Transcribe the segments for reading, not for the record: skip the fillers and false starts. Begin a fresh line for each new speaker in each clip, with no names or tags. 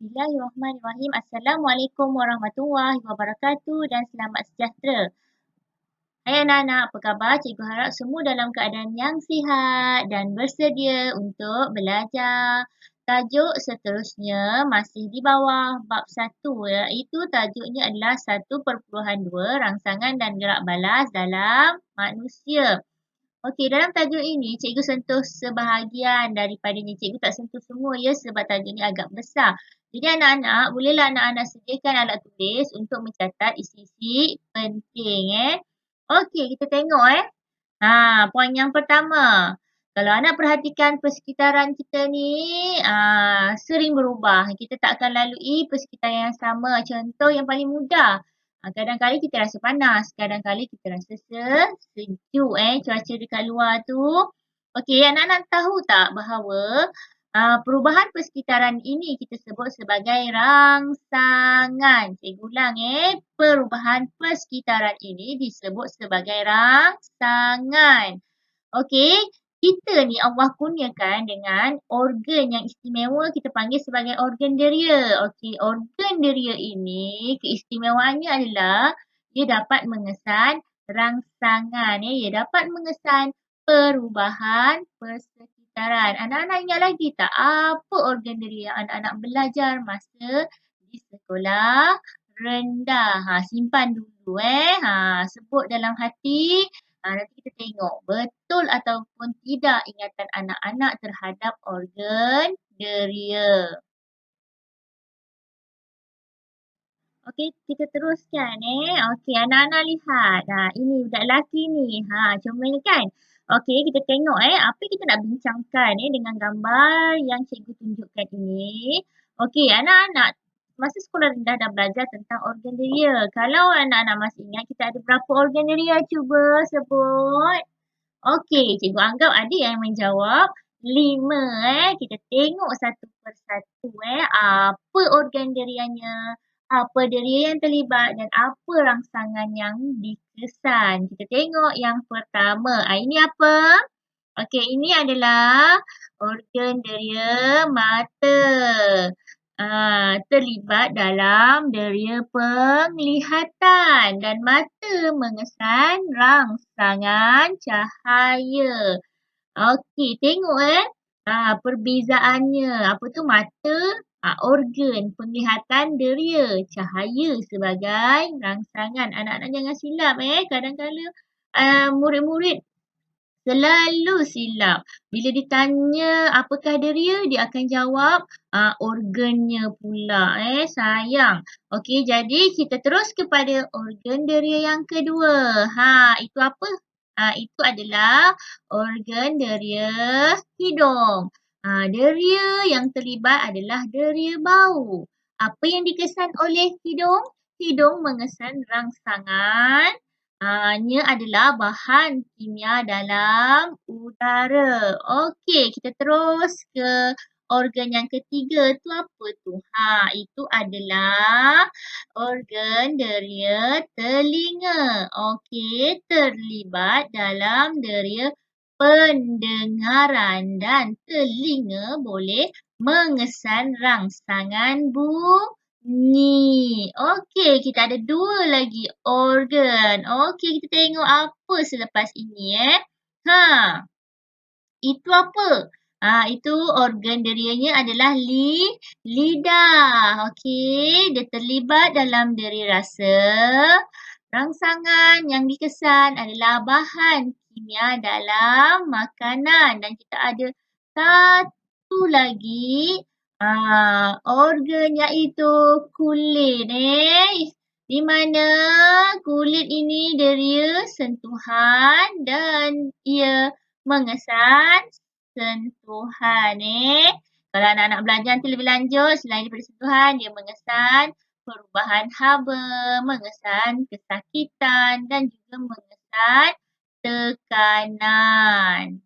Bismillahirrahmanirrahim. Assalamualaikum warahmatullahi wabarakatuh dan selamat sejahtera. Hai anak-anak, apa khabar? Cikgu harap semua dalam keadaan yang sihat dan bersedia untuk belajar. Tajuk seterusnya masih di bawah bab 1 iaitu tajuknya adalah 1.2 rangsangan dan gerak balas dalam manusia. Okey, dalam tajuk ini cikgu sentuh sebahagian daripadanya. Cikgu tak sentuh semua ya sebab tajuk ni agak besar. Jadi anak-anak, bolehlah anak-anak sediakan alat tulis untuk mencatat isi-isi penting Okey, kita tengok poin yang pertama. Kalau anak perhatikan persekitaran kita ni sering berubah. Kita tak akan lalui persekitaran yang sama. Contoh yang paling mudah. Kadang-kali kita rasa panas, kadang-kali kita rasa sejuk cuaca dekat luar tu. Okey, anak-anak tahu tak bahawa perubahan persekitaran ini kita sebut sebagai rangsangan. Cikgu ulang perubahan persekitaran ini disebut sebagai rangsangan. Okey, kita ni Allah kurniakan dengan organ yang istimewa kita panggil sebagai organ deria. Okey, organ deria ini keistimewaannya adalah dia dapat mengesan rangsangan. Ia dapat mengesan perubahan persekitaran. Anak-anak ingat lagi tak apa organ deria yang anak-anak belajar masa di sekolah rendah? Simpan dulu sebut dalam hati. Nanti kita tengok betul ataupun tidak ingatan anak-anak terhadap organ deria. Okey, kita teruskan Okey, anak-anak lihat. Ini budak lelaki ni. Comel kan? Okey, kita tengok apa kita nak bincangkan dengan gambar yang cikgu tunjukkan ini. Okey, anak-anak masa sekolah rendah dah belajar tentang organ deria. Kalau anak-anak masih ingat kita ada berapa organ deria? Cuba sebut. Okey, cikgu anggap ada yang menjawab 5 Kita tengok satu persatu apa organ derianya, apa deria yang terlibat dan apa rangsangan yang dikesan. Kita tengok yang pertama. Ini apa? Okey, ini adalah organ deria mata. Terlibat dalam deria penglihatan dan mata mengesan rangsangan cahaya. Okey, tengok perbezaannya. Apa tu mata, organ penglihatan deria, cahaya sebagai rangsangan. Anak-anak jangan silap kadang-kala murid-murid selalu silap. Bila ditanya apakah deria, dia akan jawab organnya pula. Sayang. Okey, jadi kita terus kepada organ deria yang kedua. Itu apa? Itu adalah organ deria hidung. Deria yang terlibat adalah deria bau. Apa yang dikesan oleh hidung? Hidung mengesan rangsangan nya adalah bahan kimia dalam udara. Okey, kita terus ke organ yang ketiga. Tu apa tu? Itu adalah organ deria telinga. Okey, terlibat dalam deria pendengaran dan telinga boleh mengesan rangsangan bunyi. Okey, kita ada 2 lagi organ. Okey, kita tengok apa selepas ini Itu apa? Itu organ derianya adalah lidah. Okey, dia terlibat dalam deria rasa. Rangsangan yang dikesan adalah bahan kimia dalam makanan. Dan kita ada satu lagi organ iaitu kulit di mana kulit ini deria sentuhan dan ia mengesan sentuhan Kalau anak-anak belajar nanti lebih lanjut, selain daripada sentuhan, dia mengesan perubahan haba, mengesan kesakitan dan juga mengesan tekanan.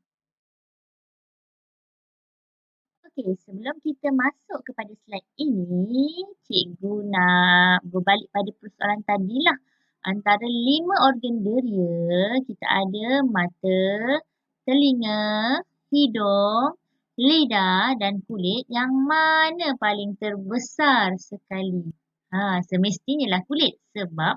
Okey, sebelum kita masuk kepada slide ini, cikgu nak berbalik pada persoalan tadilah. Antara 5 organ deria, kita ada mata, telinga, hidung, lidah dan kulit yang mana paling terbesar sekali? Semestinya lah kulit sebab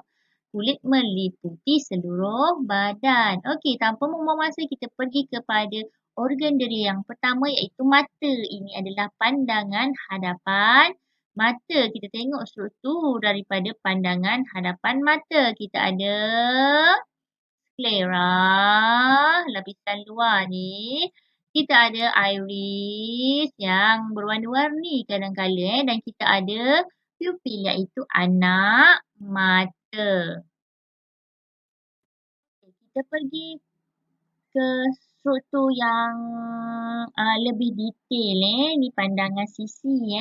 kulit meliputi seluruh badan. Okey, tanpa membuang masa kita pergi kepada organ diri yang pertama iaitu mata. Ini adalah pandangan hadapan mata. Kita tengok struktur daripada pandangan hadapan mata. Kita ada sklera, lapisan luar ni. Kita ada iris yang berwarna-warni kadang-kala dan kita ada pupil iaitu anak mata. Kita pergi ke struktur yang lebih detail ni pandangan sisi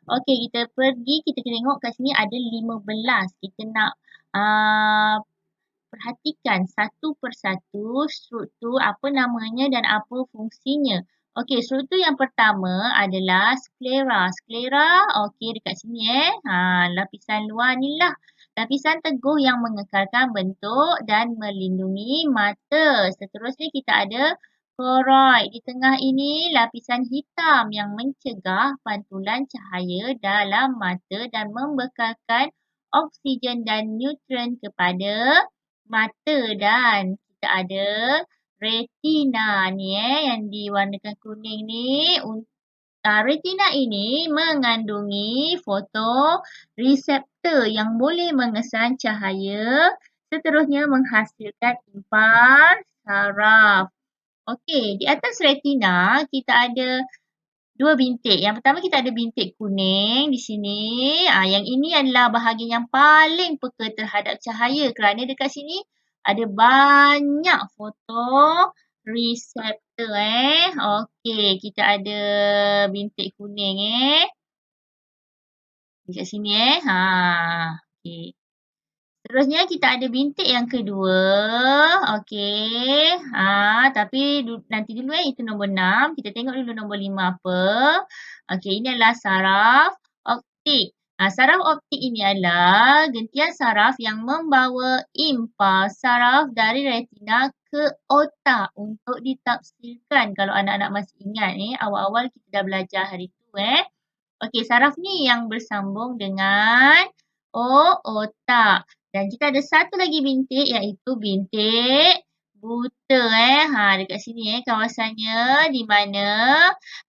Okey, kita pergi kita tengok kat sini ada 15. Kita nak perhatikan satu persatu struktur apa namanya dan apa fungsinya. Okey, struktur yang pertama adalah sklera. Sklera, okey dekat sini lapisan luar ni lah. Lapisan teguh yang mengekalkan bentuk dan melindungi mata. Seterusnya kita ada koroid. Di tengah ini lapisan hitam yang mencegah pantulan cahaya dalam mata dan membekalkan oksigen dan nutrien kepada mata. Dan kita ada retina ni yang diwarnakan kuning ni. Retina ini mengandungi fotoreseptor yang boleh mengesan cahaya, seterusnya menghasilkan impas saraf. Okey, di atas retina kita ada dua bintik. Yang pertama kita ada bintik kuning di sini. Yang ini adalah bahagian yang paling peka terhadap cahaya kerana dekat sini ada banyak fotoreseptor Okey, kita ada bintik kuning dekat sini Okey. Seterusnya kita ada bintik yang kedua. Okey. Tapi nanti dulu itu nombor 6. Kita tengok dulu nombor 5 apa. Okey, ini adalah saraf optik. Saraf optik ini adalah gentian saraf yang membawa impas saraf dari retina ke otak untuk ditafsirkan. Kalau anak-anak masih ingat awal-awal kita dah belajar hari tu Okey, saraf ni yang bersambung dengan otak. Dan kita ada satu lagi bintik iaitu bintik buta dekat sini kawasannya di mana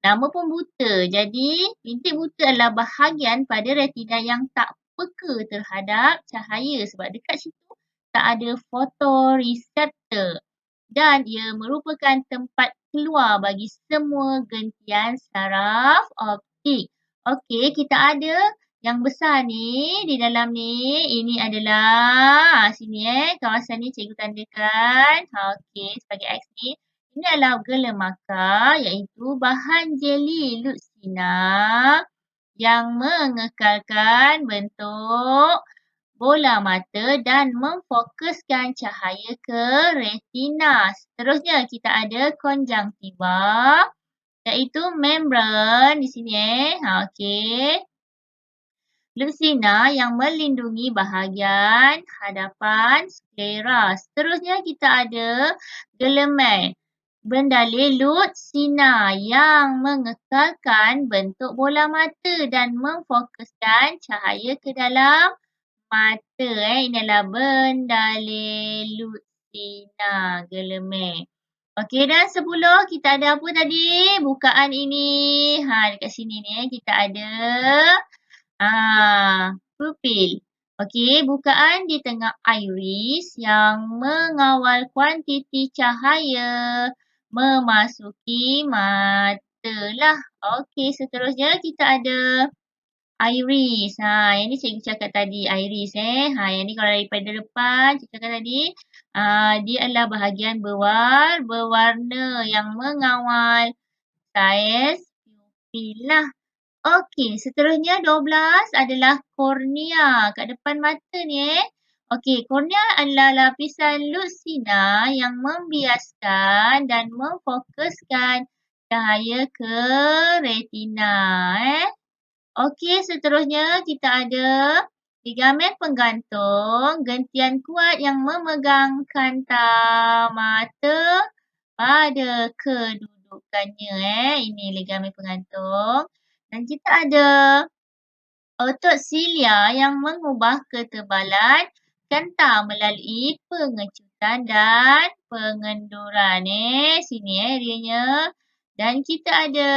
nama pun buta. Jadi bintik buta adalah bahagian pada retina yang tak peka terhadap cahaya sebab dekat situ tak ada fotoreseptor dan ia merupakan tempat keluar bagi semua gentian saraf optik. Okey, kita ada yang besar ni di dalam ni. Ini adalah sini kawasan ni cikgu tandakan. Okey, sebagai X ni. Ini adalah gelemaka iaitu bahan jeli lutsina yang mengekalkan bentuk bola mata dan memfokuskan cahaya ke retina. Seterusnya kita ada konjungtiva iaitu membran di sini Okey. Lutsina yang melindungi bahagian hadapan sklera. Seterusnya kita ada gelemain. Bendalur lutsina yang mengekalkan bentuk bola mata dan memfokuskan cahaya ke dalam mata. Ini adalah bendalur lutsina, gelemain. Okey, dan 10 kita ada apa tadi? Bukaan ini. Dekat sini ni kita ada pupil. Okey, bukaan di tengah iris yang mengawal kuantiti cahaya memasuki mata lah. Okey, seterusnya kita ada iris. Yang ni cikgu cakap tadi iris yang ni kalau daripada depan cikgu cakap tadi dia adalah bahagian berwarna yang mengawal saiz pupil lah. Okey, seterusnya 12 adalah kornea kat depan mata ni Okey, kornea adalah lapisan lutsina yang membiaskan dan memfokuskan cahaya ke retina Okey, seterusnya kita ada ligamen penggantung, gentian kuat yang memegang kanta mata pada kedudukan bukannya ini ligamen pengantung. Dan kita ada otot silia yang mengubah ketebalan kental melalui pengecutan dan pengenduran. Sini dianya. Dan kita ada,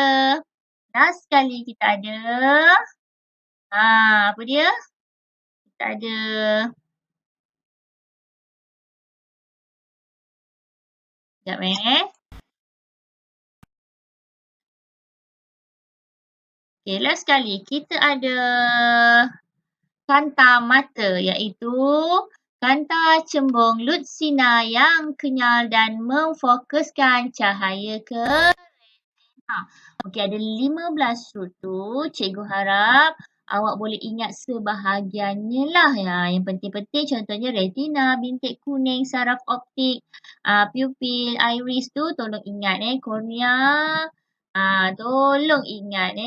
last sekali kita ada, apa dia? Kita ada, sekejap Okay, last sekali kita ada kanta mata iaitu kanta cembung lutsina yang kenyal dan memfokuskan cahaya ke retina. Okey, ada 15 root tu. Cikgu harap awak boleh ingat sebahagiannya lah. Ya, yang penting-penting contohnya retina, bintik kuning, saraf optik, pupil, iris tu tolong ingat kornea. Tolong ingat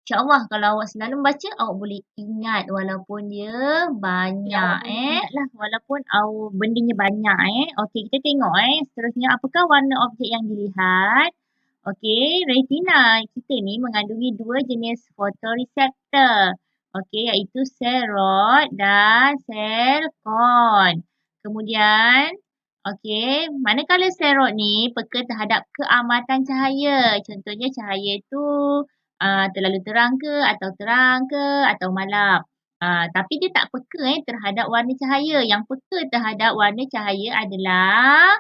InsyaAllah kalau awak selalu membaca, awak boleh ingat walaupun dia banyak awak boleh ingatlah walaupun bendanya banyak Okey, kita tengok seterusnya apakah warna objek yang dilihat. Okey, retina kita ni mengandungi dua jenis fotoreseptor. Okey, iaitu sel rod dan sel kon. Kemudian, okey, manakala sel rod ni peka terhadap keamatan cahaya. Contohnya cahaya tu terlalu terang ke atau malam. Tapi dia tak peka terhadap warna cahaya. Yang peka terhadap warna cahaya adalah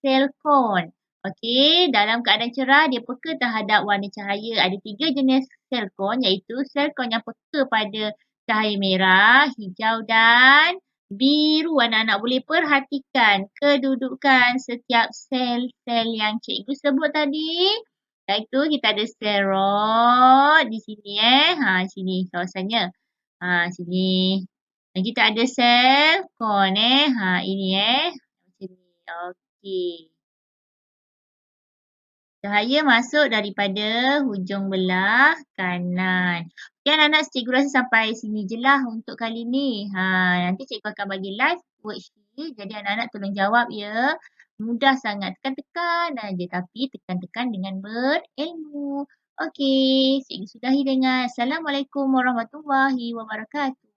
sel kon. Okey, dalam keadaan cerah dia peka terhadap warna cahaya. Ada 3 jenis sel kon iaitu sel kon yang peka pada cahaya merah, hijau dan biru. Anak-anak boleh perhatikan kedudukan setiap sel-sel yang cikgu sebut tadi. Iaitu kita ada sel rod di sini sini kawasannya. Sini. Dan kita ada sel kon ini macam ni. Okey. Cahaya masuk daripada hujung belah kanan. Okey anak-anak, cikgu rasa sampai sini je lah untuk kali ni. Nanti cikgu akan bagi live worksheet. Jadi anak-anak tolong jawab ya. Mudah sangat. Tekan-tekan aja. Tapi tekan-tekan dengan berilmu. Okey, cikgu sudahi dengan Assalamualaikum warahmatullahi wabarakatuh.